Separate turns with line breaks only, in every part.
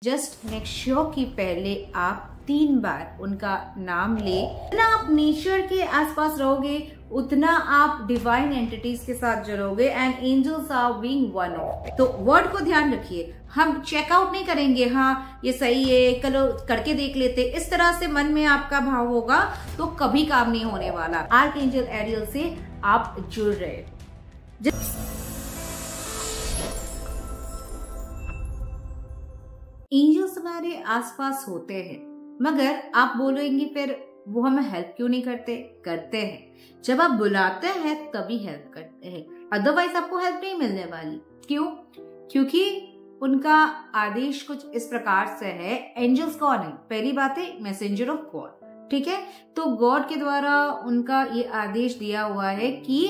Just make sure कि पहले आप 3 बार उनका नाम ले। जितना आप नेचर के आसपास रहोगे उतना आप डिवाइन एंटिटीज के साथ जुड़ोगे and angels are being one of. तो वर्ड को ध्यान रखिए, हम चेकआउट नहीं करेंगे हाँ ये सही है चलो करके देख लेते, इस तरह से मन में आपका भाव होगा तो कभी काम नहीं होने वाला। आर्कएंजल एरियल से आप जुड़ रहे। एंजल्स हमारे आसपास होते हैं मगर आप बोलेंगे फिर वो हमें हेल्प क्यों नहीं करते? करते हैं। जब आप बुलाते हैं तभी हेल्प करते हैं, अदरवाइज आपको हेल्प नहीं मिलने वाली। क्यों? क्योंकि उनका आदेश कुछ इस प्रकार से है। एंजल्स कौन है? पहली बात है मैसेंजर ऑफ गॉड, ठीक है। तो गॉड के द्वारा उनका ये आदेश दिया हुआ है कि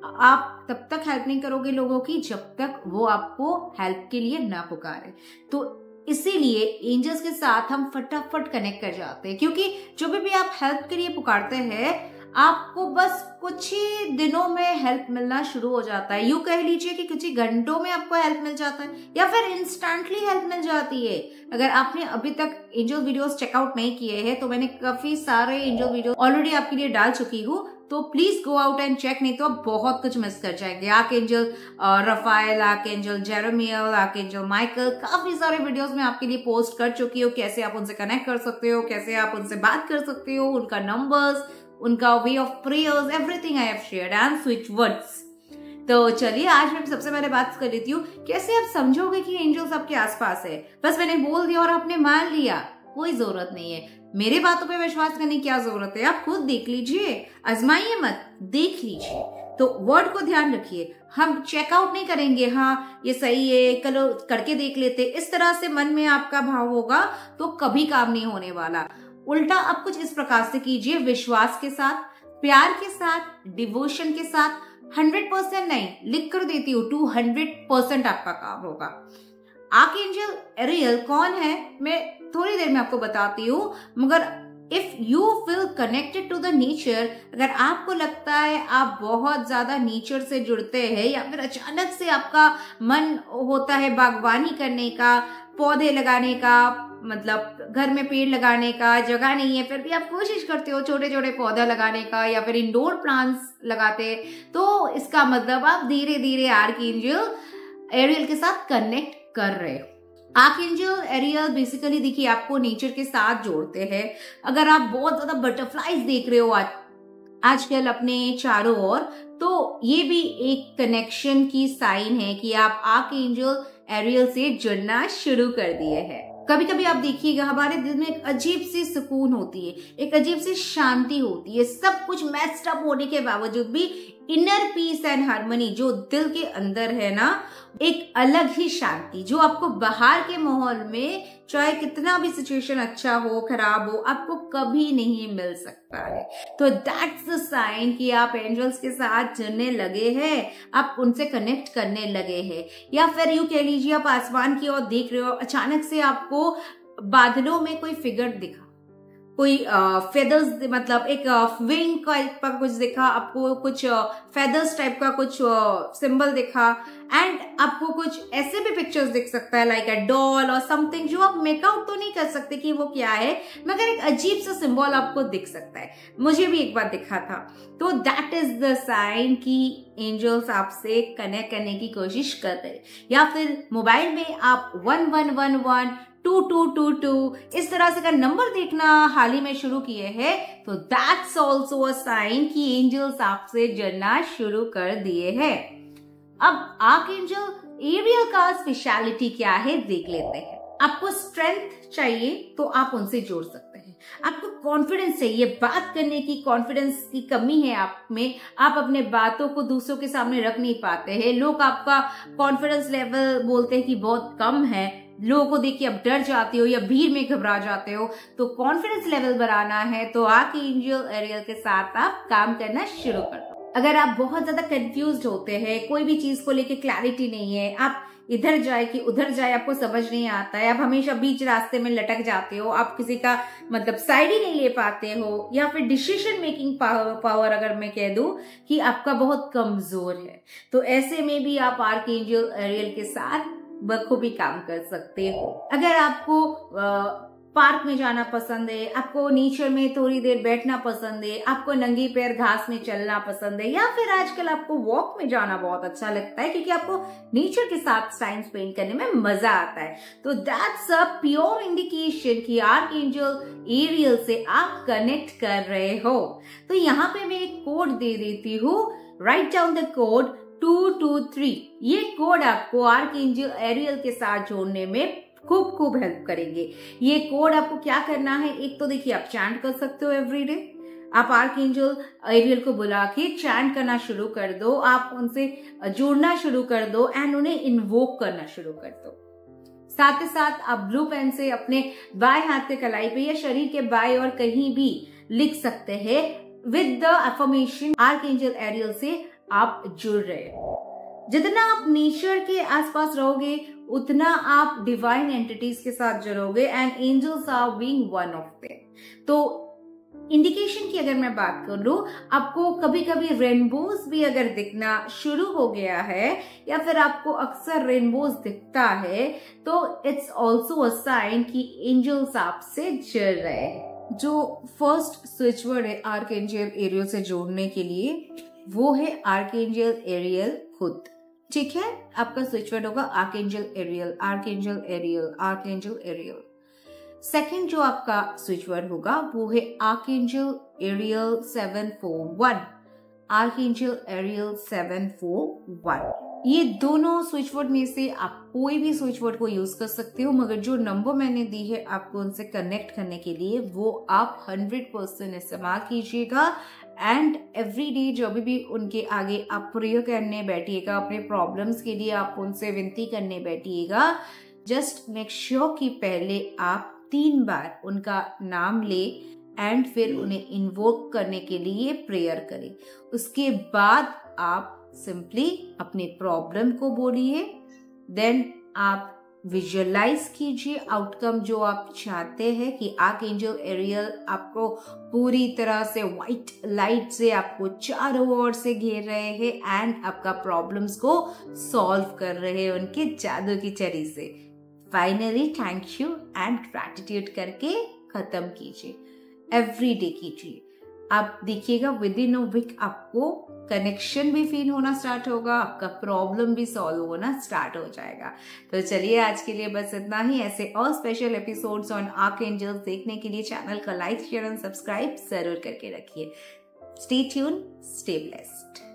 आप तब तक हेल्प नहीं करोगे लोगों की जब तक वो आपको हेल्प के लिए ना पुकारे। तो इसीलिए एंजल्स के साथ हम फटाफट कनेक्ट कर जाते हैं, क्योंकि जो भी आप हेल्प के लिए पुकारते हैं आपको बस कुछ ही दिनों में हेल्प मिलना शुरू हो जाता है। यूं कह लीजिए कि कुछ ही घंटों में आपको हेल्प मिल जाता है या फिर इंस्टेंटली हेल्प मिल जाती है। अगर आपने अभी तक एंजल वीडियोस चेकआउट नहीं किए हैं तो मैंने काफी सारे एंजल वीडियो ऑलरेडी आपके लिए डाल चुकी हूँ, तो please go out and check, नहीं तो आप बहुत कुछ मिस कर जाएंगे। Archangel Raphael, archangel Jeremiel, archangel Michael, काफी सारे वीडियोस में आपके लिए पोस्ट कर चुकी हूँ। कैसे आप उनसे कनेक्ट कर सकते हो, कैसे आप उनसे बात कर सकते हो, उनका नंबर्स, उनका way of prayers, everything I have shared and switch words. तो चलिए आज मैं सबसे पहले बात कर लेती हूँ कैसे आप समझोगे कि एंजल्स आपके आसपास है। बस मैंने बोल दिया और आपने मान लिया, कोई जरूरत नहीं है। मेरे बातों पे विश्वास करने की क्या जरूरत है? आप खुद देख लीजिए, आजमाइए मत, देख लीजिए। तो वर्ड को ध्यान रखिए, हम चेकआउट नहीं करेंगे हाँ ये सही है चलो करके देख लेते, इस तरह से मन में आपका भाव होगा तो कभी काम नहीं होने वाला। उल्टा आप कुछ इस प्रकार से कीजिए, विश्वास के साथ, प्यार के साथ, डिवोशन के साथ। 100% नहीं, लिख कर देती हूँ 200% आपका काम होगा। आर्कएंजल एरियल कौन है मैं थोड़ी देर में आपको बताती हूँ, मगर if you feel connected to the nature, अगर आपको लगता है आप बहुत ज्यादा नेचर से जुड़ते हैं या फिर अचानक से आपका मन होता है बागवानी करने का, पौधे लगाने का, मतलब घर में पेड़ लगाने का जगह नहीं है फिर भी आप कोशिश करते हो छोटे छोटे पौधा लगाने का या फिर इंडोर प्लांट्स लगाते, तो इसका मतलब आप धीरे धीरे आर्कएंजल एरियल के साथ कनेक्ट कर रहे हो। आर्कएंजल एरियल बेसिकली देखिए आपको नेचर के साथ जोड़ते हैं। अगर आप बहुत ज्यादा बटरफ्लाईज देख रहे हो आजकल अपने चारों ओर, तो ये भी एक कनेक्शन की साइन है कि आप आर्कएंजल एरियल से जुड़ना शुरू कर दिए हैं। कभी कभी आप देखिएगा हमारे दिल में एक अजीब सी सुकून होती है, एक अजीब सी शांति होती है। सब कुछ मैच्ड अप होने के बावजूद भी इनर पीस एंड हार्मनी जो दिल के अंदर है ना, एक अलग ही शांति जो आपको बाहर के माहौल में चाहे कितना भी सिचुएशन अच्छा हो खराब हो आपको कभी नहीं मिल सकता है। तो दैट्स द साइन कि आप एंजल्स के साथ जुड़ने लगे हैं, आप उनसे कनेक्ट करने लगे हैं। या फिर यूं कह लीजिए आप आसमान की ओर देख रहे हो, अचानक से आपको बादलों में कोई फिगर दिखा, कोई फेदर्स, मतलब एक विंग टाइप का कुछ दिखा आपको, कुछ फेदर्स टाइप का कुछ सिंबल दिखा, एंड आपको कुछ ऐसे भी पिक्चर्स दिख सकता है लाइक अ डॉल और समथिंग जो आप मेकआउट तो नहीं कर सकते कि वो क्या है, मगर एक अजीब सा सिंबल आपको दिख सकता है। मुझे भी एक बार दिखा था। तो दैट इज द साइन कि एंजल्स आपसे कनेक्ट करने की कोशिश कर रहे हैं। या फिर मोबाइल में आप 1111 2222 इस तरह से का नंबर देखना हाल ही में शुरू किए हैं, तो दैट्स ऑल्सो अ साइन कि एंजल्स आपसे जुड़ना शुरू कर दिए हैं। अब आर्कएंजल एरियल का स्पेशलिटी क्या है देख लेते हैं। आपको स्ट्रेंथ चाहिए तो आप उनसे जोड़ सकते हैं। आपको कॉन्फिडेंस चाहिए, बात करने की कॉन्फिडेंस की कमी है आप में, आप अपने बातों को दूसरों के सामने रख नहीं पाते हैं, लोग आपका कॉन्फिडेंस लेवल बोलते हैं कि बहुत कम है, लोगों को देख के आप डर जाते हो या भीड़ में घबरा जाते हो। तो कॉन्फिडेंस लेवल बढ़ाना है तो आर्कएंजल एरियल के साथ आप काम करना शुरू कर दो। अगर आप बहुत ज्यादा कंफ्यूज्ड होते हैं, कोई भी चीज को लेके क्लैरिटी नहीं है, आप इधर जाए कि उधर जाए आपको समझ नहीं आता है, आप हमेशा बीच रास्ते में लटक जाते हो, आप किसी का मतलब साइड ही नहीं ले पाते हो, या फिर डिसीजन मेकिंग पावर अगर मैं कह दूं कि आपका बहुत कमजोर है, तो ऐसे में भी आप आर्कएंजल एरियल के साथ बखूबी काम कर सकते हो। अगर आपको पार्क में जाना पसंद है, आपको नेचर में थोड़ी देर बैठना पसंद है, आपको नंगी पैर घास में चलना पसंद है, या फिर आजकल आपको वॉक में जाना बहुत अच्छा लगता है क्योंकि आपको नेचर के साथ टाइम स्पेंड करने में मजा आता है, तो दैट्स अ प्योर इंडिकेशन कि आर्कएंजल एरियल से आप कनेक्ट कर रहे हो। तो यहाँ पे मैं एक कोड दे देती हूँ, राइट डाउन द कोड 223। ये कोड आपको आर्कएंजल एरियल के साथ जोड़ने में खूब हेल्प करेंगे। ये कोड आपको क्या करना है, एक तो देखिए आप चैंट कर सकते हो एवरीडे, आप आर्कएंजल एरियल को बुला के चैंट करना शुरू कर दो, आप उनसे जुड़ना शुरू कर दो एंड उन्हें इन्वोक करना शुरू कर दो। साथ ही साथ आप ब्लू पेन से अपने बाएं हाथ के कलाई पे या शरीर के बाएं और कहीं भी लिख सकते हैं with the affirmation archangel Ariel से आप जुड़ रहे हो। जितना आप नेचर के आसपास रहोगे उतना आप डिवाइन एंटिटीज के साथ जुड़ोगे and angels are being one of them. तो इंडिकेशन की अगर मैं बात कर लूं, आपको कभी कभी रेनबोज भी अगर दिखना शुरू हो गया है या फिर आपको अक्सर रेनबोज दिखता है, तो इट्स ऑल्सो अ साइन कि एंजल्स आपसे जुड़ रहे हैं। जो फर्स्ट स्विच वर्ड है आर्कएंजल एरियल से जोड़ने के लिए वो है आर्कएंजल एरियल खुद। ठीक है, आपका स्विच वर्ड होगा archangel Ariel, archangel Ariel, archangel Ariel. Second जो आपका स्विच वर्ड होगा वो है आर्कएंजल एरियल 741, आर्कएंजल एरियल 741। ये दोनों स्विच वर्ड में से आप कोई भी स्विच वर्ड को यूज कर सकते हो, मगर जो नंबर मैंने दी है आपको उनसे कनेक्ट करने के लिए वो आप 100% इस्तेमाल कीजिएगा एंड एवरी डे जब भी उनके आगे आप प्रेयर करने बैठिएगा, अपने प्रॉब्लम्स के लिए आप उनसे विनती करने बैठिएगा, जस्ट मेक श्योर कि पहले आप 3 बार उनका नाम ले एंड फिर उन्हें इन्वोक करने के लिए प्रेयर करें। उसके बाद आप सिंपली अपने प्रॉब्लम को बोलिए, देन आप विजुअलाइज कीजिए आउटकम जो आप चाहते हैं कि आर्कएंजल एरियल आपको पूरी तरह से व्हाइट लाइट से आपको चारों ओर से घेर रहे हैं एंड आपका प्रॉब्लम्स को सॉल्व कर रहे हैं उनके जादू की छड़ी से। Finally thank you and gratitude करके खत्म कीजिए, एवरी डे कीजिए। आप देखिएगा विद इन अ वीक आपको कनेक्शन भी फील होना स्टार्ट होगा, आपका प्रॉब्लम भी सॉल्व होना स्टार्ट हो जाएगा। तो चलिए आज के लिए बस इतना ही। ऐसे और स्पेशल एपिसोड्स ऑन आर्कएंजल्स देखने के लिए चैनल का लाइक शेयर एंड सब्सक्राइब जरूर करके रखिए। Stay tune, stay blessed.